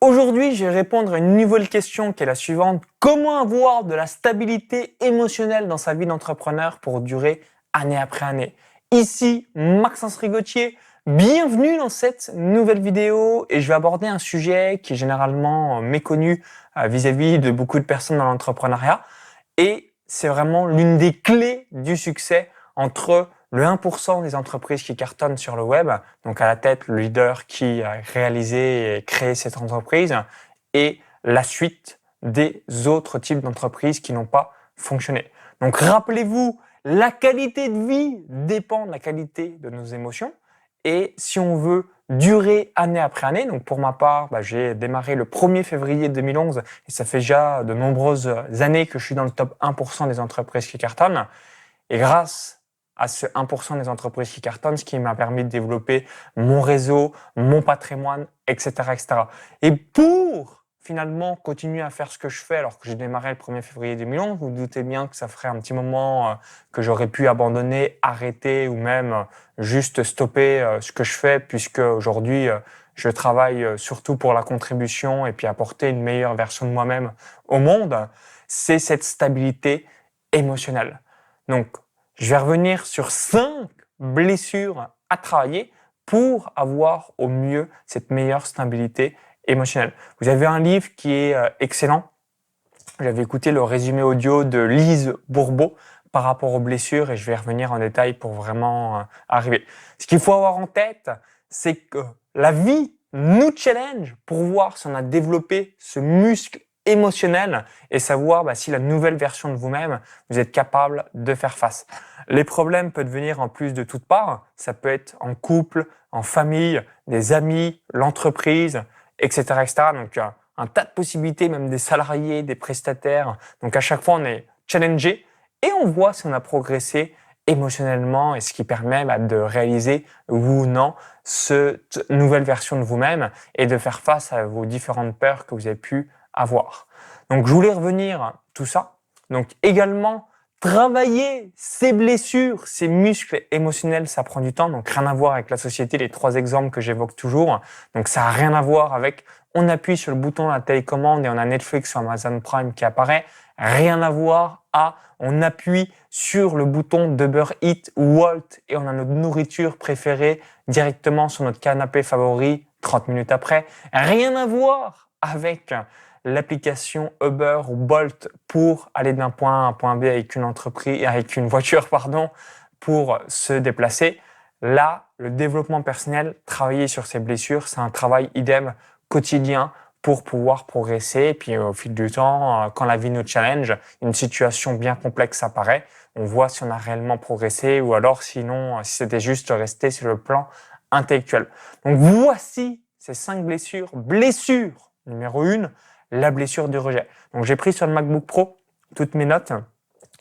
Aujourd'hui, je vais répondre à une nouvelle question qui est la suivante. Comment avoir de la stabilité émotionnelle dans sa vie d'entrepreneur pour durer année après année? Ici, Maxence Rigotier. Bienvenue dans cette nouvelle vidéo et je vais aborder un sujet qui est généralement méconnu vis-à-vis de beaucoup de personnes dans l'entrepreneuriat et c'est vraiment l'une des clés du succès entre le 1% des entreprises qui cartonnent sur le web, donc à la tête le leader qui a réalisé et créé cette entreprise, et la suite des autres types d'entreprises qui n'ont pas fonctionné. Donc rappelez-vous, la qualité de vie dépend de la qualité de nos émotions. Et si on veut durer année après année, donc pour ma part, j'ai démarré le 1er février 2011 et ça fait déjà de nombreuses années que je suis dans le top 1% des entreprises qui cartonnent. Et grâce à ce 1% des entreprises qui cartonnent, ce qui m'a permis de développer mon réseau, mon patrimoine, etc., etc. Et pour finalement continuer à faire ce que je fais alors que j'ai démarré le 1er février 2011, vous vous doutez bien que ça ferait un petit moment que j'aurais pu abandonner, arrêter ou même juste stopper ce que je fais puisque aujourd'hui je travaille surtout pour la contribution et puis apporter une meilleure version de moi-même au monde. C'est cette stabilité émotionnelle. Donc, je vais revenir sur 5 blessures à travailler pour avoir au mieux cette meilleure stabilité émotionnelle. Vous avez un livre qui est excellent. J'avais écouté le résumé audio de Lise Bourbeau par rapport aux blessures et je vais revenir en détail pour vraiment arriver. Ce qu'il faut avoir en tête, c'est que la vie nous challenge pour voir si on a développé ce muscle émotionnel et savoir si la nouvelle version de vous-même, vous êtes capable de faire face. Les problèmes peuvent venir en plus de toutes parts. Ça peut être en couple, en famille, des amis, l'entreprise, etc., etc. Donc, un tas de possibilités, même des salariés, des prestataires. Donc, à chaque fois, on est challengé et on voit si on a progressé émotionnellement et ce qui permet de réaliser ou non cette nouvelle version de vous-même et de faire face à vos différentes peurs que vous avez pu avoir. Donc, je voulais revenir tout ça. Donc, également, travailler ces blessures, ces muscles émotionnels, ça prend du temps. Donc, rien à voir avec la société, les 3 exemples que j'évoque toujours. Donc, ça n'a rien à voir avec on appuie sur le bouton de la télécommande et on a Netflix ou Amazon Prime qui apparaît. Rien à voir à on appuie sur le bouton d'Uber Eats ou Wolt et on a notre nourriture préférée directement sur notre canapé favori 30 minutes après. Rien à voir avec l'application Uber ou Bolt pour aller d'un point A à un point B avec une voiture, pour se déplacer. Là, le développement personnel, travailler sur ses blessures, c'est un travail idem quotidien pour pouvoir progresser. Et puis au fil du temps, quand la vie nous challenge, une situation bien complexe apparaît, on voit si on a réellement progressé ou alors sinon, si c'était juste resté sur le plan intellectuel. Donc voici ces 5 blessures. Blessure numéro 1, la blessure du rejet. Donc j'ai pris sur le MacBook Pro toutes mes notes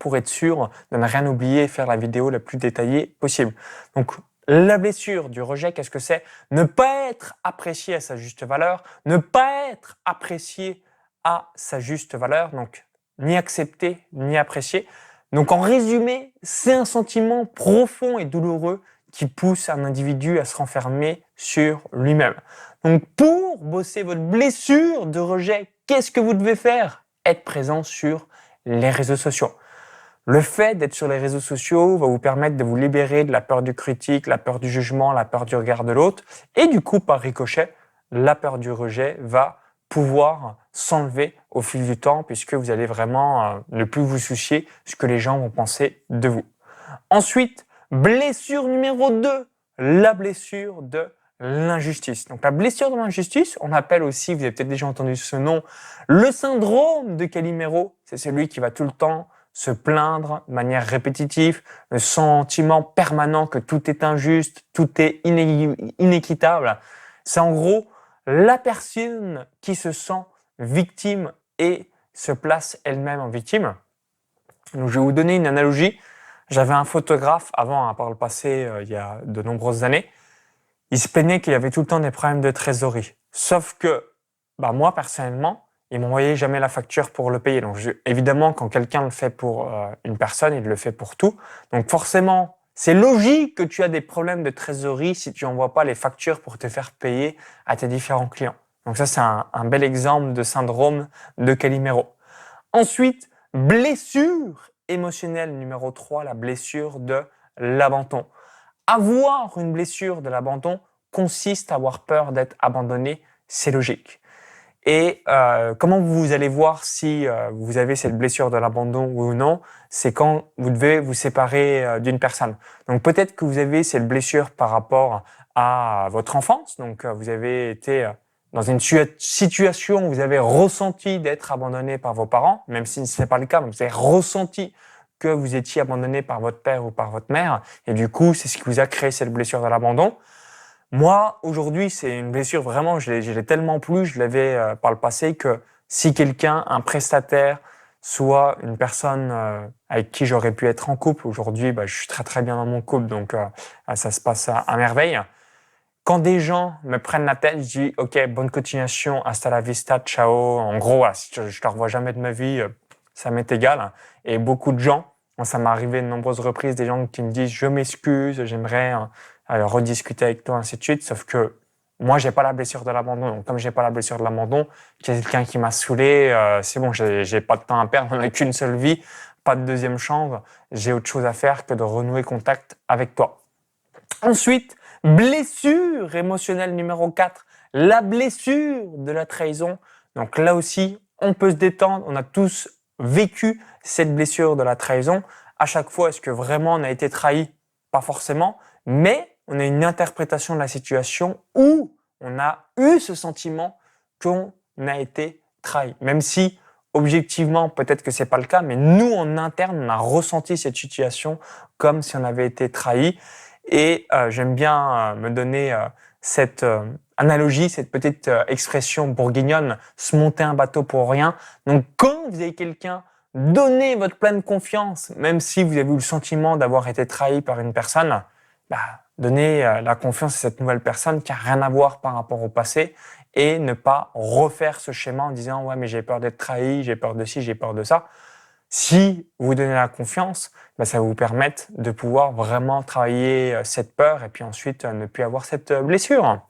pour être sûr de ne rien oublier et faire la vidéo la plus détaillée possible. Donc la blessure du rejet, qu'est-ce que c'est? Ne pas être apprécié à sa juste valeur, ne pas être apprécié à sa juste valeur, donc ni accepté, ni apprécié. Donc en résumé, c'est un sentiment profond et douloureux qui pousse un individu à se renfermer sur lui-même. Donc pour bosser votre blessure de rejet, qu'est-ce que vous devez faire? Être présent sur les réseaux sociaux. Le fait d'être sur les réseaux sociaux va vous permettre de vous libérer de la peur du critique, la peur du jugement, la peur du regard de l'autre. Et du coup, par ricochet, la peur du rejet va pouvoir s'enlever au fil du temps puisque vous allez vraiment ne plus vous soucier de ce que les gens vont penser de vous. Ensuite, blessure numéro 2, la blessure de l'injustice. Donc la blessure de l'injustice, on appelle aussi, vous avez peut-être déjà entendu ce nom, le syndrome de Calimero. C'est celui qui va tout le temps se plaindre de manière répétitive, le sentiment permanent que tout est injuste, tout est inéquitable. C'est en gros la personne qui se sent victime et se place elle-même en victime. Donc, je vais vous donner une analogie. J'avais un photographe avant, par le passé, il y a de nombreuses années. Il se plaignait qu'il y avait tout le temps des problèmes de trésorerie. Sauf que, moi, personnellement, il m'envoyait jamais la facture pour le payer. Donc, évidemment, quand quelqu'un le fait pour une personne, il le fait pour tout. Donc, forcément, c'est logique que tu as des problèmes de trésorerie si tu n'envoies pas les factures pour te faire payer à tes différents clients. Donc ça, c'est un bel exemple de syndrome de Calimero. Ensuite, blessure émotionnelle numéro 3, la blessure de l'abandon. Avoir une blessure de l'abandon consiste à avoir peur d'être abandonné, c'est logique. Et comment vous allez voir si vous avez cette blessure de l'abandon ou non, c'est quand vous devez vous séparer d'une personne. Donc peut-être que vous avez cette blessure par rapport à votre enfance, donc vous avez été dans une situation où vous avez ressenti d'être abandonné par vos parents, même si ce n'est pas le cas, mais vous avez ressenti que vous étiez abandonné par votre père ou par votre mère, et du coup, c'est ce qui vous a créé cette blessure de l'abandon. Moi, aujourd'hui, c'est une blessure vraiment, je l'ai tellement plus, je l'avais par le passé, que si quelqu'un, un prestataire, soit une personne avec qui j'aurais pu être en couple, aujourd'hui, bah, je suis très très bien dans mon couple, donc ça se passe à merveille. Quand des gens me prennent la tête, je dis ok, bonne continuation, hasta la vista, ciao. En gros, voilà, si je te revois jamais de ma vie, ça m'est égal. Et beaucoup de gens, ça m'est arrivé de nombreuses reprises, des gens qui me disent je m'excuse, j'aimerais rediscuter avec toi, ainsi de suite. Sauf que moi, j'ai pas la blessure de l'abandon. Donc, comme j'ai pas la blessure de l'abandon, quelqu'un qui m'a saoulé, c'est bon, j'ai pas de temps à perdre, on n'a qu'une seule vie, pas de deuxième chance. J'ai autre chose à faire que de renouer contact avec toi. Ensuite, blessure émotionnelle numéro 4, la blessure de la trahison. Donc là aussi, on peut se détendre, on a tous vécu cette blessure de la trahison. À chaque fois, est-ce que vraiment on a été trahi? Pas forcément, mais on a une interprétation de la situation où on a eu ce sentiment qu'on a été trahi. Même si, objectivement, peut-être que c'est pas le cas, mais nous, en interne, on a ressenti cette situation comme si on avait été trahi. Et j'aime bien me donner cette analogie, cette petite expression bourguignonne, se monter un bateau pour rien. Donc quand vous avez quelqu'un, donnez votre pleine confiance, même si vous avez eu le sentiment d'avoir été trahi par une personne, bah, donnez la confiance à cette nouvelle personne qui a rien à voir par rapport au passé et ne pas refaire ce schéma en disant ouais mais j'ai peur d'être trahi, j'ai peur de ci, j'ai peur de ça. Si vous donnez la confiance, ça va vous permettre de pouvoir vraiment travailler cette peur et puis ensuite ne plus avoir cette blessure.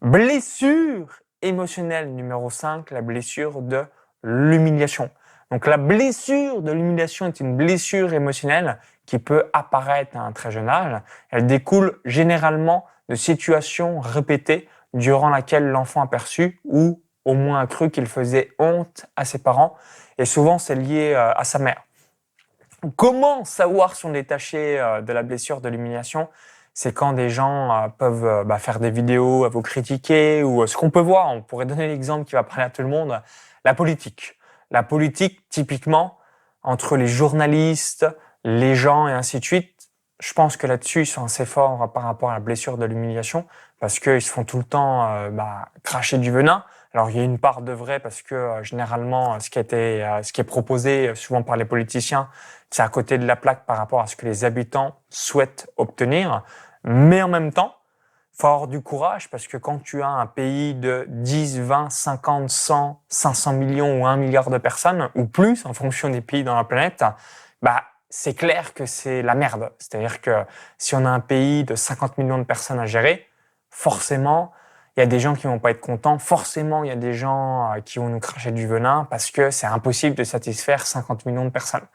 Blessure émotionnelle numéro 5, la blessure de l'humiliation. Donc la blessure de l'humiliation est une blessure émotionnelle qui peut apparaître à un très jeune âge. Elle découle généralement de situations répétées durant laquelle l'enfant a perçu ou au moins a cru qu'il faisait honte à ses parents. Et souvent, c'est lié à sa mère. Comment savoir si on est détaché de la blessure de l'humiliation? C'est quand des gens peuvent faire des vidéos à vous critiquer ou ce qu'on peut voir, on pourrait donner l'exemple qui va parler à tout le monde, la politique. La politique, typiquement, entre les journalistes, les gens et ainsi de suite, je pense que là-dessus, ils sont assez forts par rapport à la blessure de l'humiliation parce qu'ils se font tout le temps cracher du venin. Alors il y a une part de vrai parce que généralement ce qui est proposé souvent par les politiciens, c'est à côté de la plaque par rapport à ce que les habitants souhaitent obtenir. Mais en même temps, il faut avoir du courage parce que quand tu as un pays de 10, 20, 50, 100, 500 millions ou 1 milliard de personnes ou plus en fonction des pays dans la planète, c'est clair que c'est la merde. C'est-à-dire que si on a un pays de 50 millions de personnes à gérer, forcément, il y a des gens qui vont pas être contents. Forcément, il y a des gens qui vont nous cracher du venin parce que c'est impossible de satisfaire 50 millions de personnes.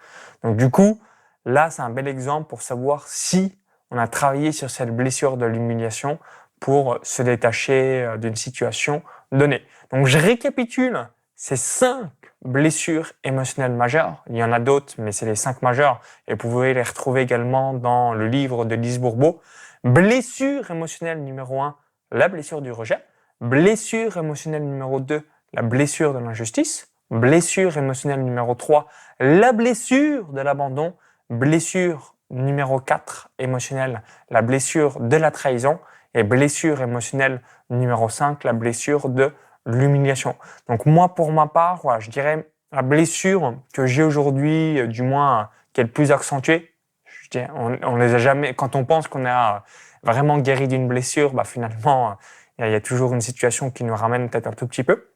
Donc du coup, là, c'est un bel exemple pour savoir si on a travaillé sur cette blessure de l'humiliation pour se détacher d'une situation donnée. Donc je récapitule ces 5 blessures émotionnelles majeures. Il y en a d'autres, mais c'est les 5 majeures et vous pouvez les retrouver également dans le livre de Lise Bourbeau. Blessure émotionnelle numéro 1, la blessure du rejet. Blessure émotionnelle numéro 2, la blessure de l'injustice. Blessure émotionnelle numéro 3, la blessure de l'abandon. Blessure numéro 4 émotionnelle, la blessure de la trahison. Et blessure émotionnelle numéro 5, la blessure de l'humiliation. Donc moi, pour ma part, voilà, je dirais la blessure que j'ai aujourd'hui, du moins qui est le plus accentuée, on les a jamais. Quand on pense qu'on a vraiment guéri d'une blessure, finalement, il y a toujours une situation qui nous ramène peut-être un tout petit peu.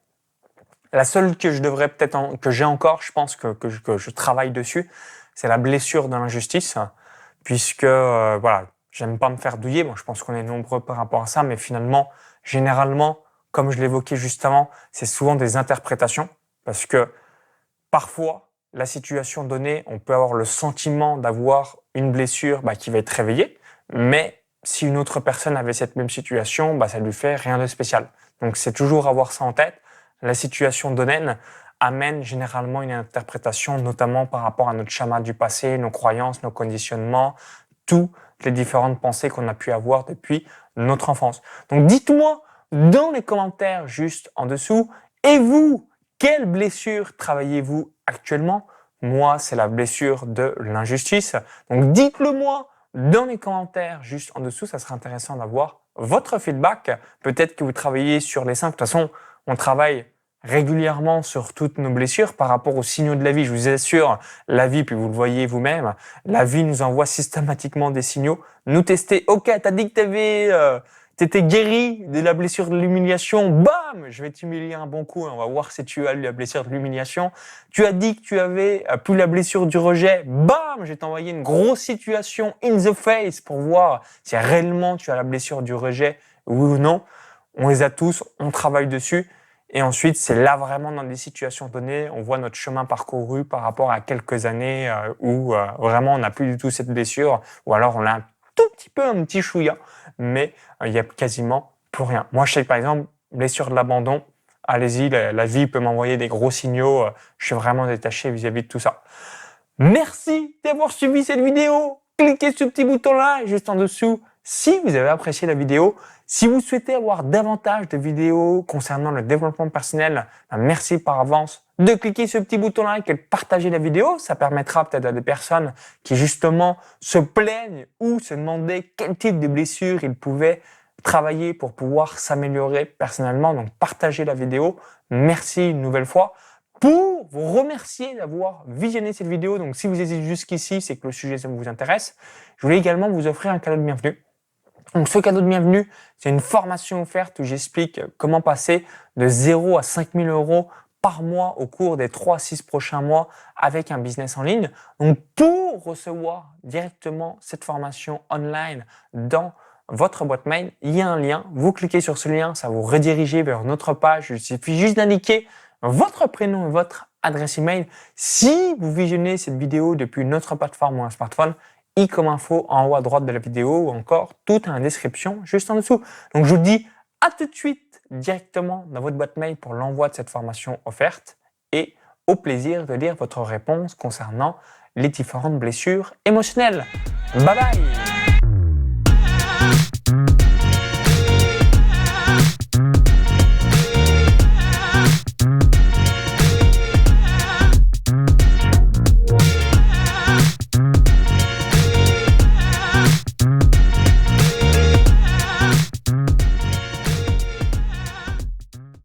La seule que je devrais peut-être que j'ai encore, je pense que je travaille dessus, c'est la blessure de l'injustice, puisque voilà, j'aime pas me faire douiller. Bon, je pense qu'on est nombreux par rapport à ça, mais finalement, généralement, comme je l'évoquais juste avant, c'est souvent des interprétations parce que parfois, la situation donnée, on peut avoir le sentiment d'avoir une blessure qui va être réveillée, mais si une autre personne avait cette même situation, ça lui fait rien de spécial. Donc c'est toujours avoir ça en tête. La situation donnée amène généralement une interprétation, notamment par rapport à notre schéma du passé, nos croyances, nos conditionnements, toutes les différentes pensées qu'on a pu avoir depuis notre enfance. Donc dites-moi dans les commentaires juste en dessous, et vous, quelle blessure travaillez-vous actuellement? Moi, c'est la blessure de l'injustice. Donc dites-le moi dans les commentaires juste en dessous, ça serait intéressant d'avoir votre feedback. Peut-être que vous travaillez sur les 5. De toute façon, on travaille régulièrement sur toutes nos blessures par rapport aux signaux de la vie. Je vous assure, la vie, puis vous le voyez vous-même, la vie nous envoie systématiquement des signaux. Nous tester, ok, t'as dit que t'étais guéri de la blessure de l'humiliation, bam, je vais t'humilier un bon coup et on va voir si tu as eu la blessure de l'humiliation. Tu as dit que tu avais plus la blessure du rejet, bam, je vais t'envoyer une grosse situation in the face pour voir si réellement tu as la blessure du rejet, oui ou non. On les a tous, on travaille dessus. Et ensuite, c'est là vraiment dans des situations données, on voit notre chemin parcouru par rapport à quelques années où vraiment on n'a plus du tout cette blessure, ou alors on a un tout petit peu, un petit chouïa, mais il y a quasiment plus rien. Moi, je sais que par exemple, blessure de l'abandon, allez-y, la vie peut m'envoyer des gros signaux, je suis vraiment détaché vis-à-vis de tout ça. Merci d'avoir suivi cette vidéo. Cliquez sur ce petit bouton-là, juste en dessous, si vous avez apprécié la vidéo. Si vous souhaitez avoir davantage de vidéos concernant le développement personnel, merci par avance de cliquer sur ce petit bouton-là et de partager la vidéo. Ça permettra peut-être à des personnes qui justement se plaignent ou se demandaient quel type de blessure ils pouvaient travailler pour pouvoir s'améliorer personnellement. Donc partagez la vidéo. Merci une nouvelle fois. Pour vous remercier d'avoir visionné cette vidéo, donc si vous êtes jusqu'ici, c'est que le sujet ça vous intéresse. Je voulais également vous offrir un cadeau de bienvenue. Donc ce cadeau de bienvenue, c'est une formation offerte où j'explique comment passer de 0 à 5 000 euros par mois au cours des 3 à 6 prochains mois avec un business en ligne. Donc pour recevoir directement cette formation online dans votre boîte mail, il y a un lien. Vous cliquez sur ce lien, ça vous redirige vers notre page. Il suffit juste d'indiquer votre prénom et votre adresse email. Si vous visionnez cette vidéo depuis une autre plateforme ou un smartphone, i comme info en haut à droite de la vidéo ou encore tout en description juste en dessous. Donc je vous dis à tout de suite directement dans votre boîte mail pour l'envoi de cette formation offerte et au plaisir de lire votre réponse concernant les différentes blessures émotionnelles. Bye bye!